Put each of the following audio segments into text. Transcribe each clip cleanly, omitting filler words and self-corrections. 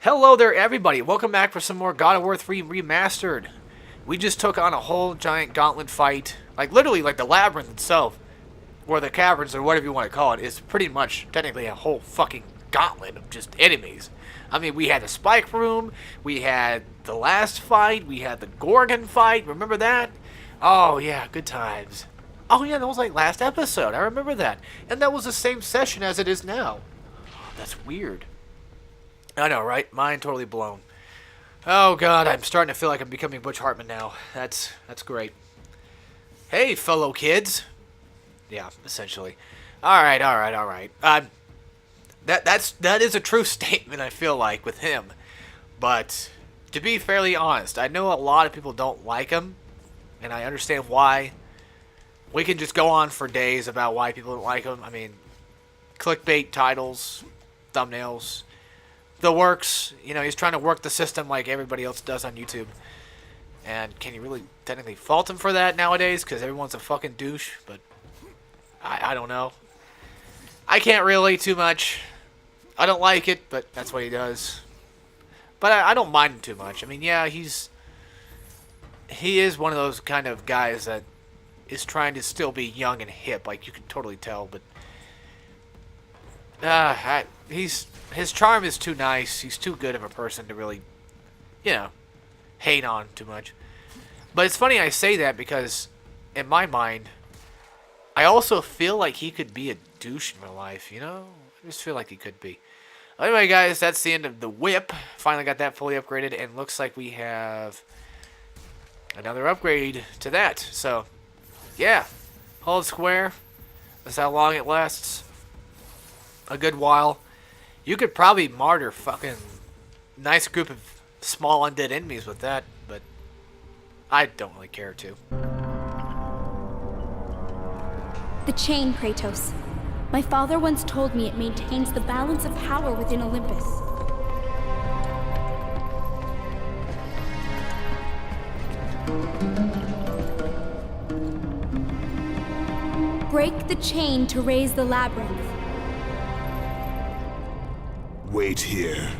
Hello there, everybody. Welcome back for some more God of War 3 Remastered. We just took on a whole giant gauntlet fight. Like, literally, like the labyrinth itself, or the caverns, or whatever you want to call it, is pretty much technically a whole fucking gauntlet of just enemies. I mean, we had the Spike Room, we had the last fight, we had the Gorgon fight. Remember that? Oh, yeah, good times. Oh, yeah, that was like last episode. I remember that. And that was the same session as it is now. That's weird. I know, right? Mind totally blown. Oh god, I'm starting to feel like I'm becoming Butch Hartman now. That's great. Hey, fellow kids. Yeah, essentially. All right. That is a true statement. I feel like with him, but to be fairly honest, I know a lot of people don't like him, and I understand why. We can just go on for days about why people don't like him. I mean, clickbait titles, thumbnails. The works, you know, he's trying to work the system like everybody else does on YouTube. And can you really technically fault him for that nowadays? Because everyone's a fucking douche, but I don't know. I can't really too much. I don't like it, but that's what he does. But I don't mind him too much. I mean, yeah, he is one of those kind of guys that is trying to still be young and hip, like you can totally tell, but his charm is too nice. He's too good of a person to really, you know, hate on too much. But it's funny I say that because, in my mind, I also feel like he could be a douche in real life, you know? I just feel like he could be. Anyway, guys, that's the end of the whip. Finally got that fully upgraded, and looks like we have another upgrade to that. So, yeah. Hold square. That's how long it lasts. A good while. You could probably martyr fucking nice group of small undead enemies with that, but I don't really care to. The chain, Kratos. My father once told me it maintains the balance of power within Olympus. Break the chain to raise the labyrinth. Wait here.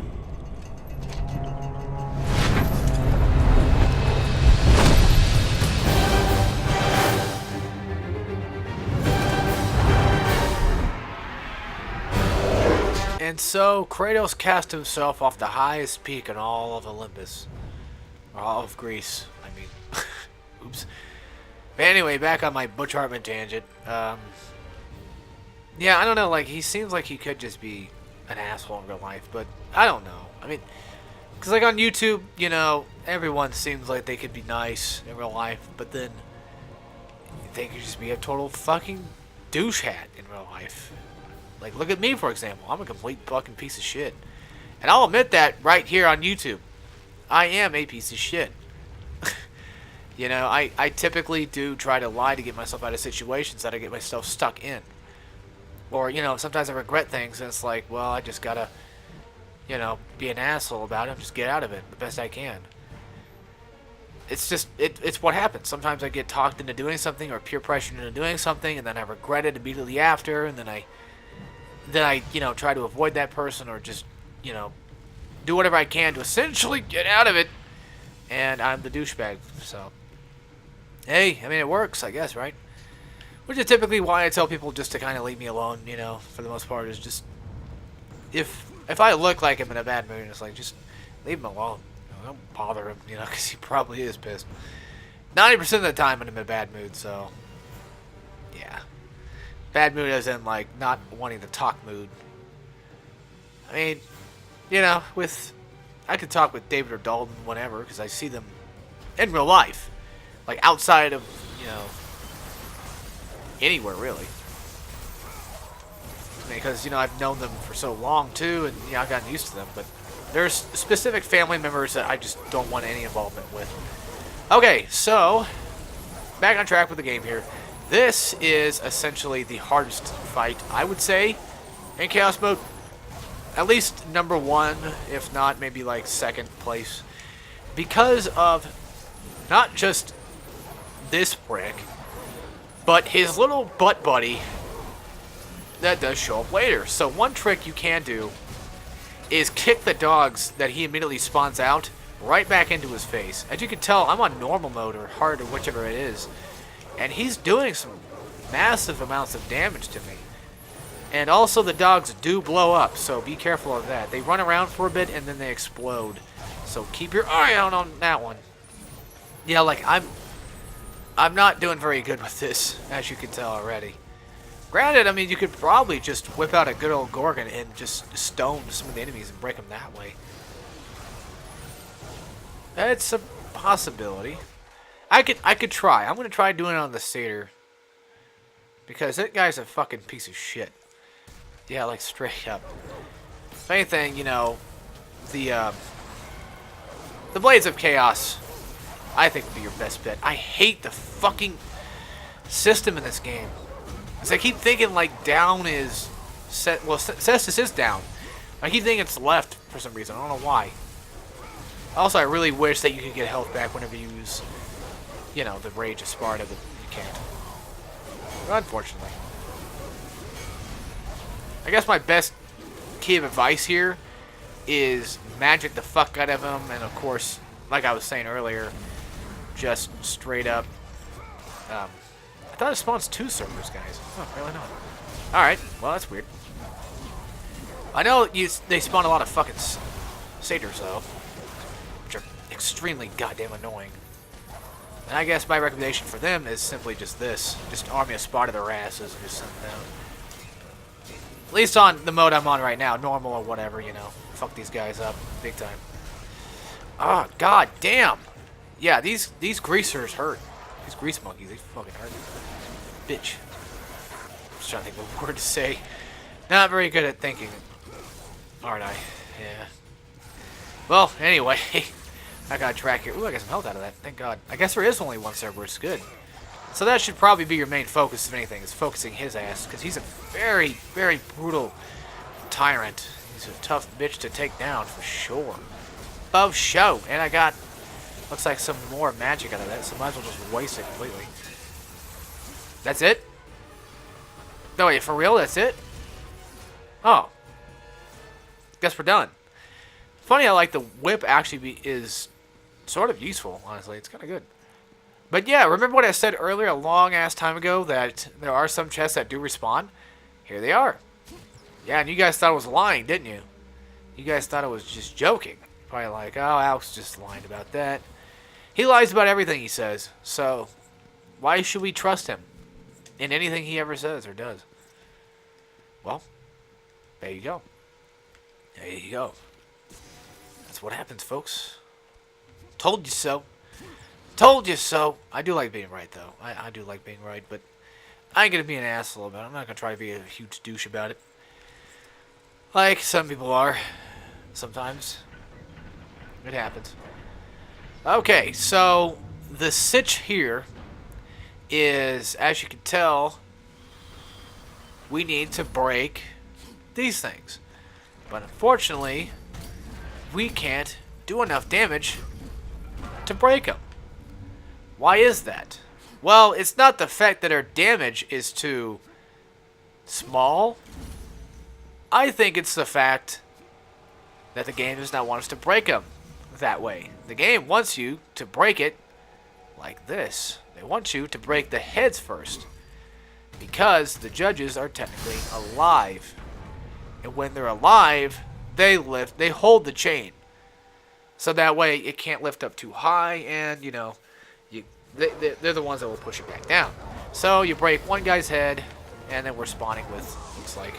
And so, Kratos cast himself off the highest peak in all of Olympus. Or all of Greece, I mean. Oops. But anyway, back on my Butch Hartman tangent. Yeah, I don't know, like, he seems like he could just be an asshole in real life, but I don't know. I mean, because like on YouTube, you know, everyone seems like they could be nice in real life, but then they could just be a total fucking douche hat in real life. Like, look at me, for example. I'm a complete fucking piece of shit. And I'll admit that right here on YouTube. I am a piece of shit. You know, I typically do try to lie to get myself out of situations that I get myself stuck in. Or, you know, sometimes I regret things, and it's like, well, I just gotta, you know, be an asshole about it, just get out of it the best I can. It's just, it's what happens. Sometimes I get talked into doing something, or peer pressured into doing something, and then I regret it immediately after, and then I, you know, try to avoid that person, or just, you know, do whatever I can to essentially get out of it, and I'm the douchebag, so. Hey, I mean, it works, I guess, right? Which is typically why I tell people just to kind of leave me alone, you know, for the most part, is just, if I look like I'm in a bad mood, it's like, just leave him alone. You know, don't bother him, you know, because he probably is pissed. 90% of the time I'm in a bad mood, so, yeah. Bad mood as in, like, not wanting to talk mood. I mean, you know, I could talk with David or Dalton whenever, because I see them in real life. Like, outside of, you know, anywhere, really. Because, you know, I've known them for so long, too, and, you know, I've gotten used to them. But there's specific family members that I just don't want any involvement with. Okay, so, back on track with the game here. This is essentially the hardest fight, I would say, in Chaos Mode. At least number one, if not maybe, like, second place. Because of not just this prick, but his little butt buddy that does show up later. So one trick you can do is kick the dogs that he immediately spawns out right back into his face. As you can tell, I'm on normal mode or hard or whichever it is. And he's doing some massive amounts of damage to me. And also the dogs do blow up, so be careful of that. They run around for a bit and then they explode. So keep your eye out on that one. Yeah, like I'm not doing very good with this, as you can tell already. Granted, I mean, you could probably just whip out a good old Gorgon and just stone some of the enemies and break them that way. It's a possibility. I could try. I'm gonna try doing it on the satyr. Because that guy's a fucking piece of shit. Yeah, like straight up. If anything, you know, the Blades of Chaos, I think would be your best bet. I hate the fucking system in this game. Because I keep thinking like down is set. Well, Cestus is down. I keep thinking it's left for some reason. I don't know why. Also, I really wish that you could get health back whenever you use, you know, the Rage of Sparta, but you can't. Unfortunately. I guess my best key of advice here is magic the fuck out of him, and of course, like I was saying earlier, just straight up. I thought it spawns 2 servers, guys. Oh, really not. Alright, well, that's weird. I know they spawn a lot of fucking satyrs, though, which are extremely goddamn annoying. And I guess my recommendation for them is simply just this. Just army a Sparta their asses and just send them down. At least on the mode I'm on right now, normal or whatever, you know. Fuck these guys up big time. Ah, oh, god damn. Yeah, these greasers hurt. These grease monkeys, they fucking hurt. Bitch. I'm just trying to think of a word to say. Not very good at thinking, aren't I? Yeah. Well, anyway. I got a track here. Ooh, I got some health out of that. Thank God. I guess there is only one server, which is good. So that should probably be your main focus, if anything, is focusing his ass. Because he's a very, very brutal tyrant. He's a tough bitch to take down, for sure. Above show. And I got, looks like some more magic out of that, so might as well just waste it completely. That's it? No, wait, for real? That's it? Oh. Guess we're done. Funny how, like, the whip actually is sort of useful, honestly. It's kind of good. But yeah, remember what I said earlier a long-ass time ago that there are some chests that do respawn? Here they are. Yeah, and you guys thought I was lying, didn't you? You guys thought I was just joking. Probably like, oh, Alex just lied about that. He lies about everything he says, so why should we trust him in anything he ever says or does? Well, there you go. There you go. That's what happens, folks. Told you so. Told you so. I do like being right, though. I do like being right, but I ain't gonna be an asshole about it. I'm not gonna try to be a huge douche about it. Like some people are. Sometimes. It happens. Okay, so the sitch here is, as you can tell, we need to break these things. But unfortunately, we can't do enough damage to break them. Why is that? Well, it's not the fact that our damage is too small. I think it's the fact that the game does not want us to break them that way. The game wants you to break it like this. They want you to break the heads first, because the judges are technically alive. And when they're alive, they hold the chain. So that way it can't lift up too high, and you know, they're the ones that will push it back down. So you break one guy's head, and then we're spawning with, looks like,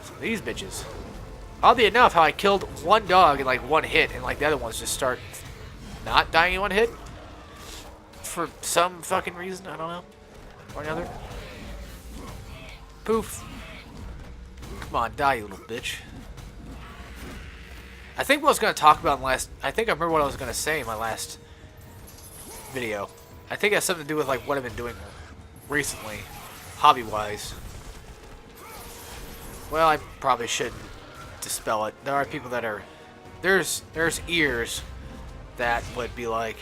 some of these bitches. Oddly enough, how I killed one dog in like one hit, and like the other ones just start not dying in one hit for some fucking reason, I don't know, or another. Poof. Come on, die, you little bitch. I think what I was going to talk about in the last... I think I remember what I was going to say in my last video. I think it has something to do with like what I've been doing recently, hobby-wise. Well, I probably shouldn't dispel it. There are people that are... There's ears that would be like,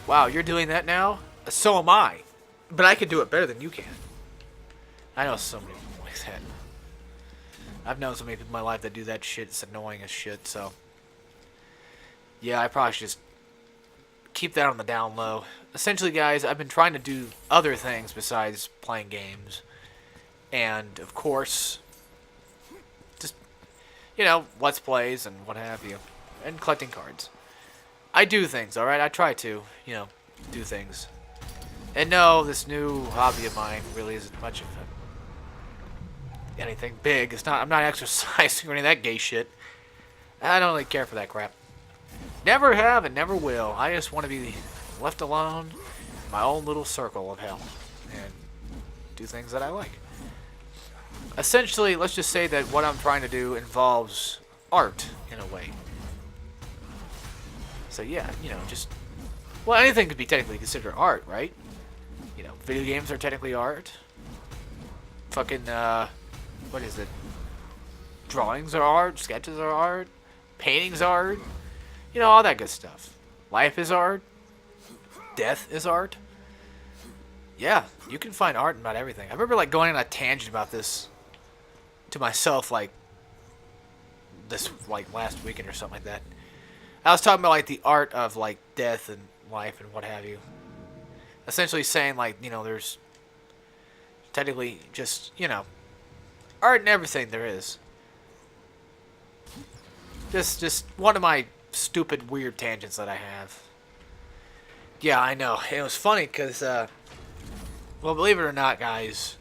wow, you're doing that now? So am I. But I can do it better than you can. I know so many people like that. I've known so many people in my life that do that shit. It's annoying as shit, so. Yeah, I probably should just keep that on the down low. Essentially, guys, I've been trying to do other things besides playing games. And, of course, just, you know, Let's Plays and what have you. And collecting cards. I do things, alright? I try to, you know, do things. And no, this new hobby of mine really isn't much of anything big. It's not. I'm not exercising or any of that gay shit. I don't really care for that crap. Never have and never will. I just want to be left alone in my own little circle of hell and do things that I like. Essentially, let's just say that what I'm trying to do involves art in a way. So yeah, you know, just, well, anything could be technically considered art, right? You know, video games are technically art. Fucking, what is it? Drawings are art, sketches are art, paintings are art. You know, all that good stuff. Life is art. Death is art. Yeah, you can find art in about everything. I remember, like, going on a tangent about this to myself, like, this, like, last weekend or something like that. I was talking about, like, the art of, like, death and life and what have you. Essentially saying, like, you know, there's technically just, you know, art in everything there is. Just one of my stupid, weird tangents that I have. Yeah, I know. It was funny because, well, believe it or not, guys,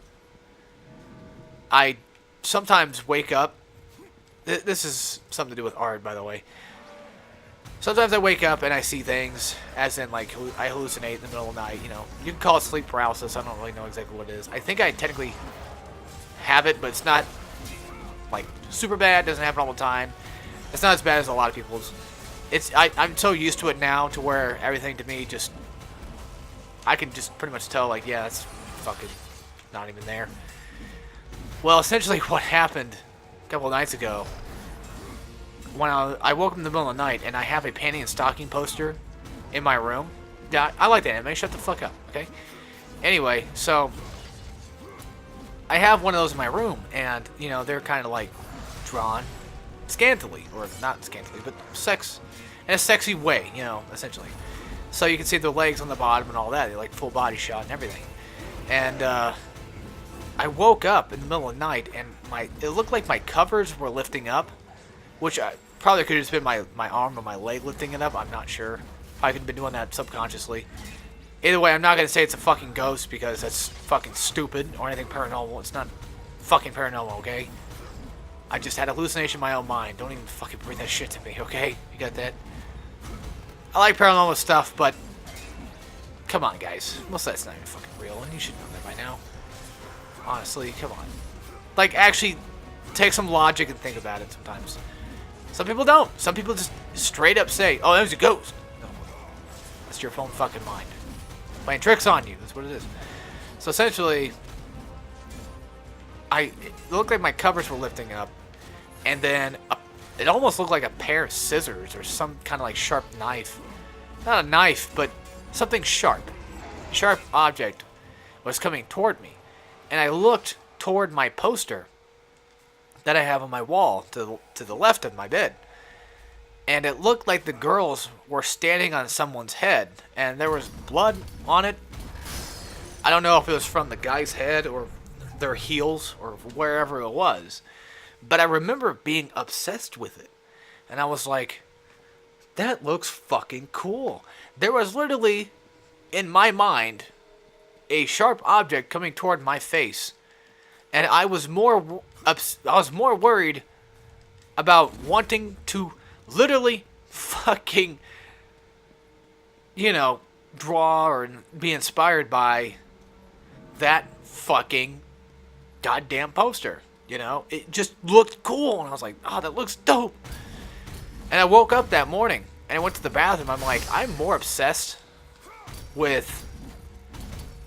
I sometimes wake up. This is something to do with art, by the way. Sometimes I wake up and I see things, as in, like, I hallucinate in the middle of the night, you know. You can call it sleep paralysis. I don't really know exactly what it is. I think I technically have it, but it's not, like, super bad. It doesn't happen all the time. It's not as bad as a lot of people's. I'm so used to it now to where everything to me just, I can just pretty much tell, like, yeah, that's fucking not even there. Well, essentially what happened a couple of nights ago, when I woke up in the middle of the night and I have a panty and stocking poster in my room. Yeah, I like the anime. Shut the fuck up, okay? Anyway, so I have one of those in my room, and, you know, they're kind of, like, drawn scantily, or not scantily, but in a sexy way, you know, essentially. So you can see the legs on the bottom and all that. They're like full body shot and everything. And I woke up in the middle of the night, and it looked like my covers were lifting up, which probably could have just been my arm or my leg lifting it up. I'm not sure. I could have been doing that subconsciously. Either way, I'm not going to say it's a fucking ghost because that's fucking stupid or anything paranormal. It's not fucking paranormal, okay? I just had a hallucination in my own mind. Don't even fucking bring that shit to me, okay? You got that? I like paranormal stuff, but come on, guys. Most of that's not even fucking real, and you should know that by now. Honestly, come on. Like, actually, take some logic and think about it sometimes. Some people don't. Some people just straight up say, oh, that was a ghost. No, that's your phone fucking mind. Playing tricks on you. That's what it is. So essentially, it looked like my covers were lifting up, and then it almost looked like a pair of scissors or some kind of like sharp knife. Not a knife, but something sharp. Sharp object was coming toward me. And I looked toward my poster that I have on my wall to the left of my bed. And it looked like the girls were standing on someone's head, and there was blood on it. I don't know if it was from the guy's head or their heels or wherever it was, but I remember being obsessed with it. And I was like, that looks fucking cool. There was literally, in my mind, a sharp object coming toward my face, and I was more worried about wanting to literally fucking, you know, draw or be inspired by that fucking goddamn poster. You know, it just looked cool, and I was like, oh, that looks dope. And I woke up that morning, and I went to the bathroom. I'm like, I'm more obsessed with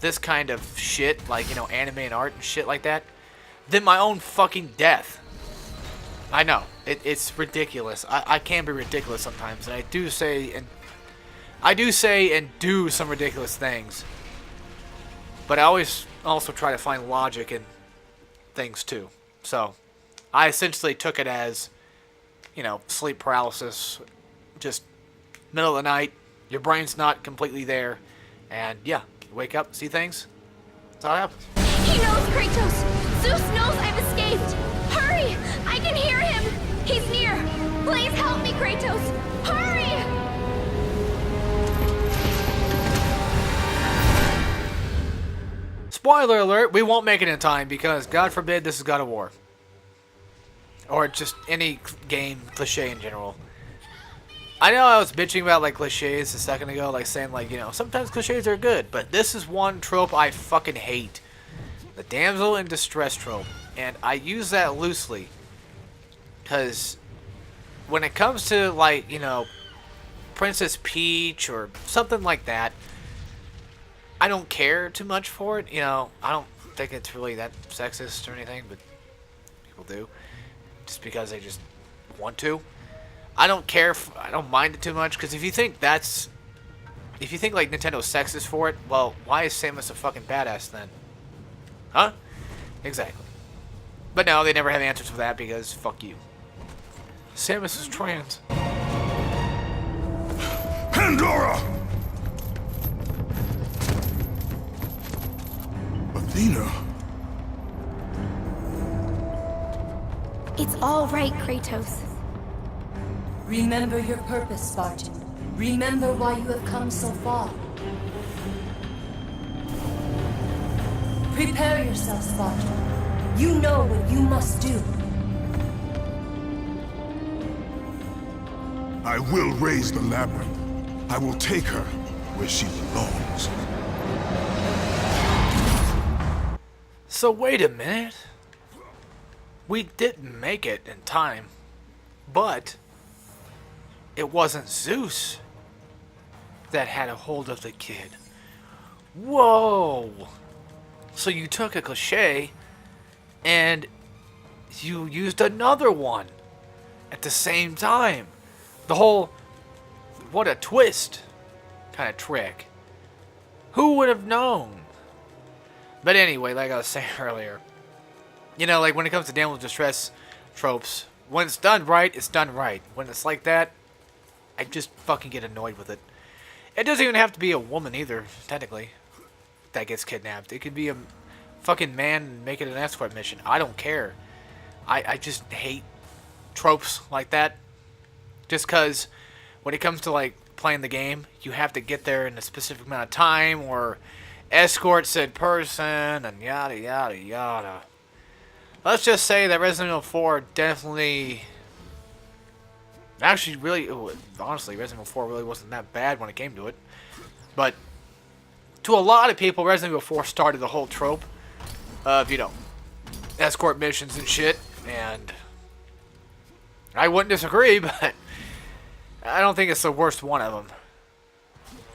this kind of shit, like, you know, anime and art and shit like that, than my own fucking death. I know, it's ridiculous. I can be ridiculous sometimes, and I do say and do some ridiculous things. But I always also try to find logic in things too. So, I essentially took it as, sleep paralysis, just middle of the night, your brain's not completely there, and yeah, you wake up, see things, that's how it happens. He knows, Kratos! Zeus knows I've escaped! Hurry! I can hear him! He's near! Please help me, Kratos! Hurry! Spoiler alert, we won't make it in time because, God forbid, this is God of War. Or just any game cliche in general. I know I was bitching about, like, cliches a second ago, like, saying, like, sometimes cliches are good, but this is one trope I fucking hate. The damsel in distress trope. And I use that loosely. Because when it comes to, like, Princess Peach or something like that, I don't care too much for it. I don't think it's really that sexist or anything, but people do. Just because they just want to. I don't care. I don't mind it too much, because if you think like Nintendo's sexist for it, well, why is Samus a fucking badass then? Huh? Exactly. But no, they never have answers for that because fuck you. Samus is trans. Pandora! Athena? It's all right, Kratos. Remember your purpose, Spartan. Remember why you have come so far. Prepare yourself, Spartan. You know what you must do. I will raise the labyrinth. I will take her where she belongs. So wait a minute. We didn't make it in time, but it wasn't Zeus that had a hold of the kid. Whoa! So you took a cliche and you used another one at the same time. The whole, what a twist kind of trick. Who would have known? But anyway, like I was saying earlier, like when it comes to damsel in distress tropes, when it's done right, it's done right. When it's like that, I just fucking get annoyed with it. It doesn't even have to be a woman either, technically, that gets kidnapped. It could be a fucking man making an escort mission. I don't care. I just hate tropes like that. Just because when it comes to, like, playing the game, you have to get there in a specific amount of time or escort said person and yada yada yada. Let's just say that Resident Evil 4 definitely... Actually, really, honestly, Resident Evil 4 really wasn't that bad when it came to it. But to a lot of people, Resident Evil 4 started the whole trope of, escort missions and shit. And I wouldn't disagree, but I don't think it's the worst one of them.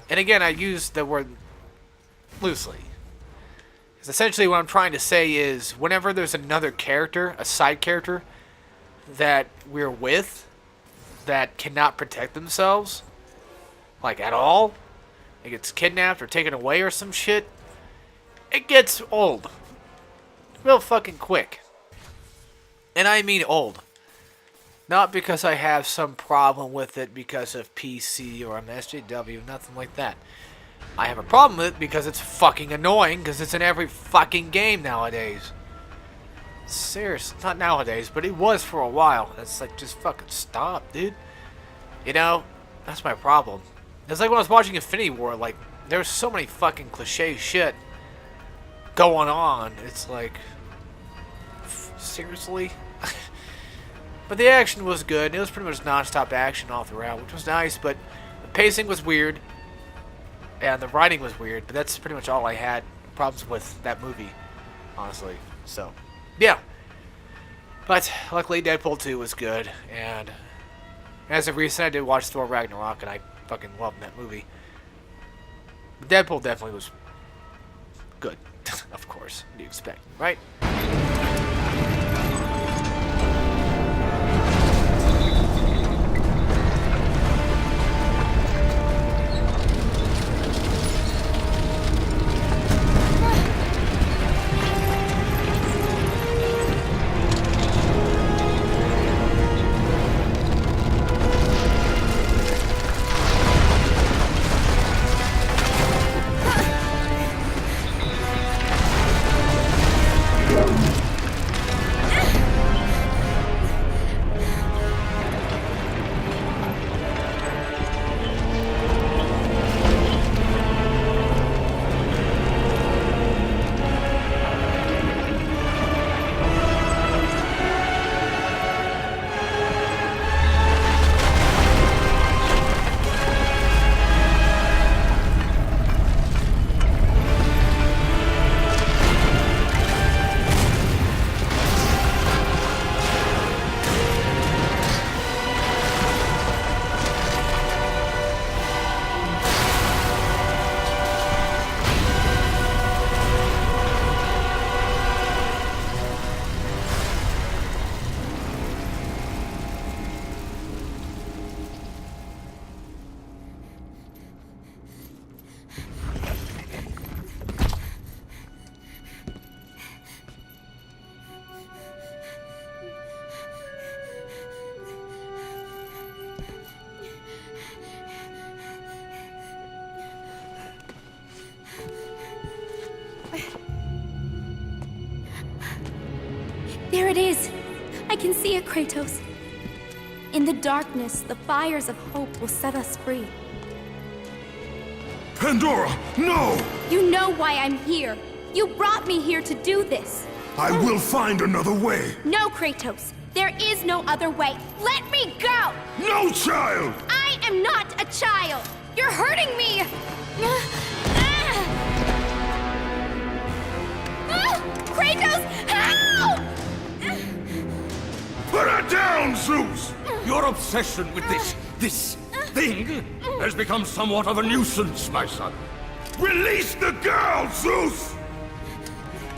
And again, I use the word loosely. Because essentially what I'm trying to say is, whenever there's another character, a side character, that we're with, that cannot protect themselves, like at all, it gets kidnapped or taken away or some shit, it gets old. Real fucking quick. And I mean old. Not because I have some problem with it because of PC or MSJW, nothing like that. I have a problem with it because it's fucking annoying because it's in every fucking game nowadays. Seriously, not nowadays, but it was for a while. It's like, just fucking stop, dude. That's my problem. It's like when I was watching Infinity War, like, there's so many fucking cliche shit going on. It's like, seriously? But the action was good. It was pretty much non-stop action all throughout, which was nice, but the pacing was weird. And the writing was weird, but that's pretty much all I had problems with that movie, honestly. So, yeah. But luckily Deadpool 2 was good, and as of recent I did watch Thor Ragnarok, and I fucking loved that movie. But Deadpool definitely was good, of course. What do you expect, right? There it is. I can see it, Kratos. In the darkness, the fires of hope will set us free. Pandora, no! You know why I'm here. You brought me here to do this. I will find another way. No, Kratos. There is no other way. Let me go! No, child! I am not a child! You're hurting me! Kratos, help! Put her down, Zeus! Your obsession with this thing has become somewhat of a nuisance, my son. Release the girl, Zeus!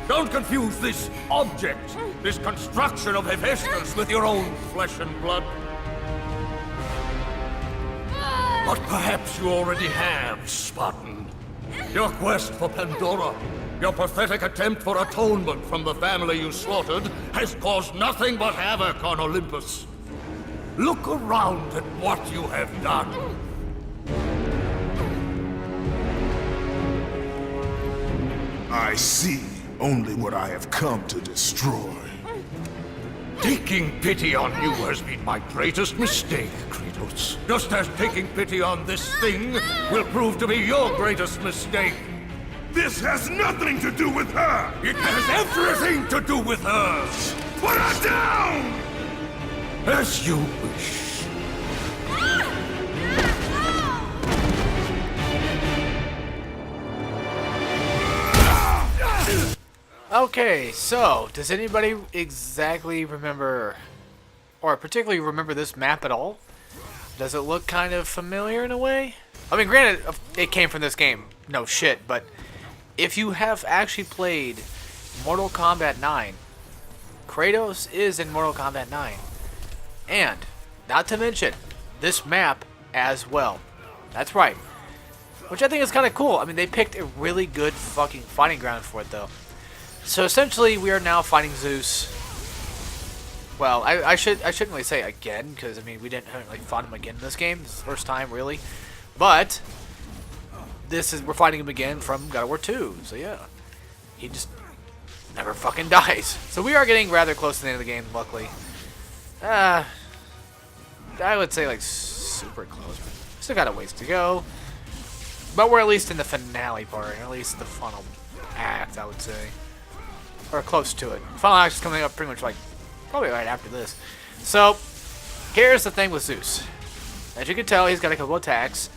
Don't confuse this object, this construction of Hephaestus with your own flesh and blood. But perhaps you already have, Spartan. Your quest for Pandora, your pathetic attempt for atonement from the family you slaughtered, has caused nothing but havoc on Olympus. Look around at what you have done. I see only what I have come to destroy. Taking pity on you has been my greatest mistake, Kratos. Just as taking pity on this thing will prove to be your greatest mistake. This has nothing to do with her! It has everything to do with her! Put her down! As you wish. Okay, so does anybody exactly remember, or particularly remember this map at all? Does it look kind of familiar in a way? I mean, granted, it came from this game, no shit, but if you have actually played Mortal Kombat 9, Kratos is in Mortal Kombat 9. And, not to mention, this map as well. That's right. Which I think is kind of cool. I mean, they picked a really good fucking fighting ground for it, though. So essentially, we are now fighting Zeus. Well, I shouldn't really say again, because I mean we didn't like fight him again in this game. This is the first time, really. But we're fighting him again from God of War 2. So yeah, he just never fucking dies. So we are getting rather close to the end of the game, luckily. I would say like super close. But still got a ways to go. But we're at least in the finale part, or at least the final act, I would say. Or close to it. Final act is coming up pretty much like, probably right after this. So, here's the thing with Zeus. As you can tell, he's got a couple attacks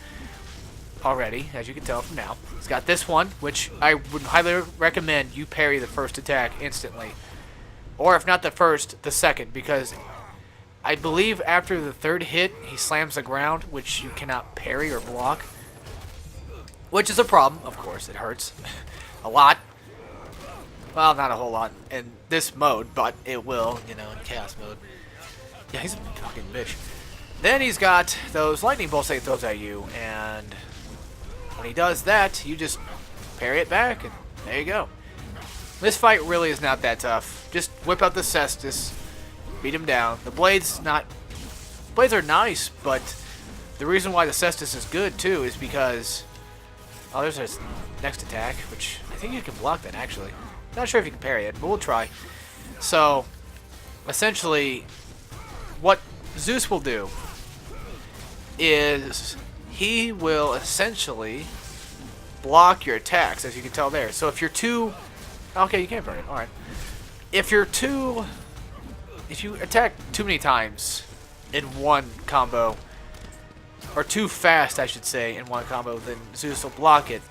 already, as you can tell from now. He's got this one, which I would highly recommend you parry the first attack instantly. Or if not the first, the second, because I believe after the third hit, he slams the ground, which you cannot parry or block. Which is a problem, of course, it hurts a lot. Well, not a whole lot in this mode, but it will, you know, in chaos mode. Yeah, he's a fucking bitch. Then he's got those lightning bolts that he throws at you, and when he does that, you just parry it back, and there you go. This fight really is not that tough. Just whip out the Cestus, beat him down. The blades are nice, but the reason why the Cestus is good too is because there's his next attack, which I think you can block that actually. Not sure if you can parry it, but we'll try. So, essentially, what Zeus will do is he will essentially block your attacks, as you can tell there. So if you're too... Okay, you can't burn it. Alright. If you attack too many times in one combo, or too fast, I should say, in one combo, then Zeus will block it.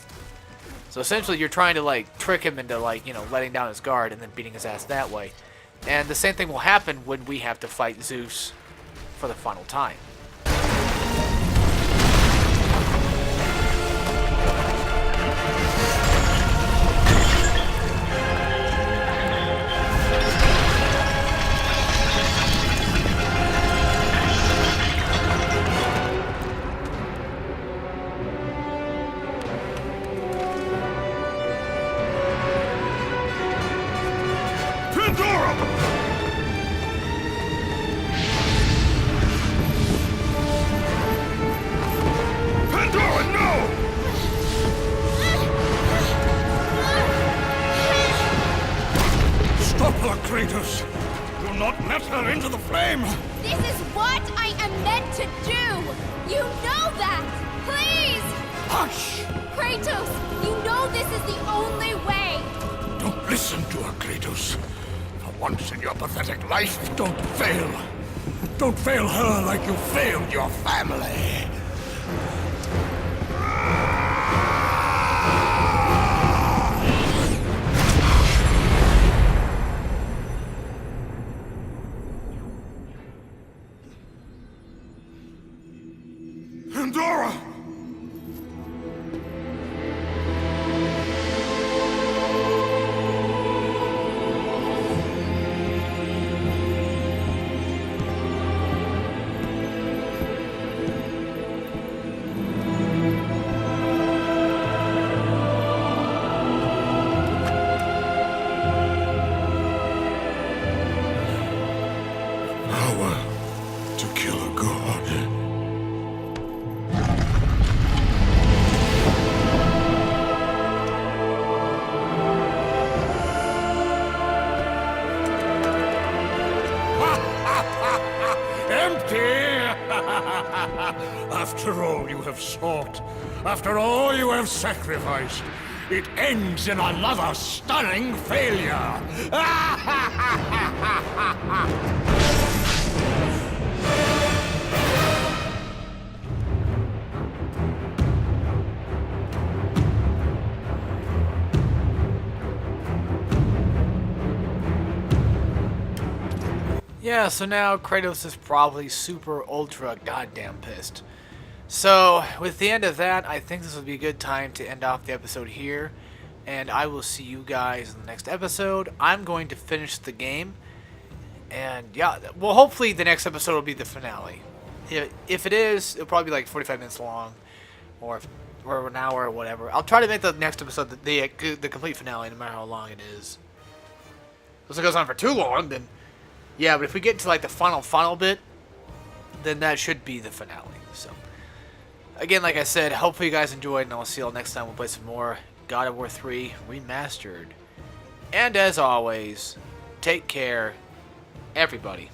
So essentially, you're trying to like trick him into like, you know, letting down his guard and then beating his ass that way. And the same thing will happen when we have to fight Zeus for the final time. flame! This is what I am meant to do! You know that! Please! Hush! Kratos, you know this is the only way! Don't listen to her, Kratos. For once in your pathetic life, don't fail. Don't fail her like you failed your family. Pandora! Power to kill a god. Empty! After all you have sought, after all you have sacrificed, it ends in another stunning failure! Yeah, so now Kratos is probably super ultra goddamn pissed. So, with the end of that, I think this would be a good time to end off the episode here. And I will see you guys in the next episode. I'm going to finish the game. And yeah, well, hopefully the next episode will be the finale. If it is, it'll probably be like 45 minutes long. Or an hour or whatever. I'll try to make the next episode the complete finale, no matter how long it is. If it goes on for too long, then... Yeah, but if we get to like the final bit, then that should be the finale. So, again, like I said, hopefully you guys enjoyed, and I'll see you all next time. We'll play some more God of War 3 Remastered. And as always, take care, everybody.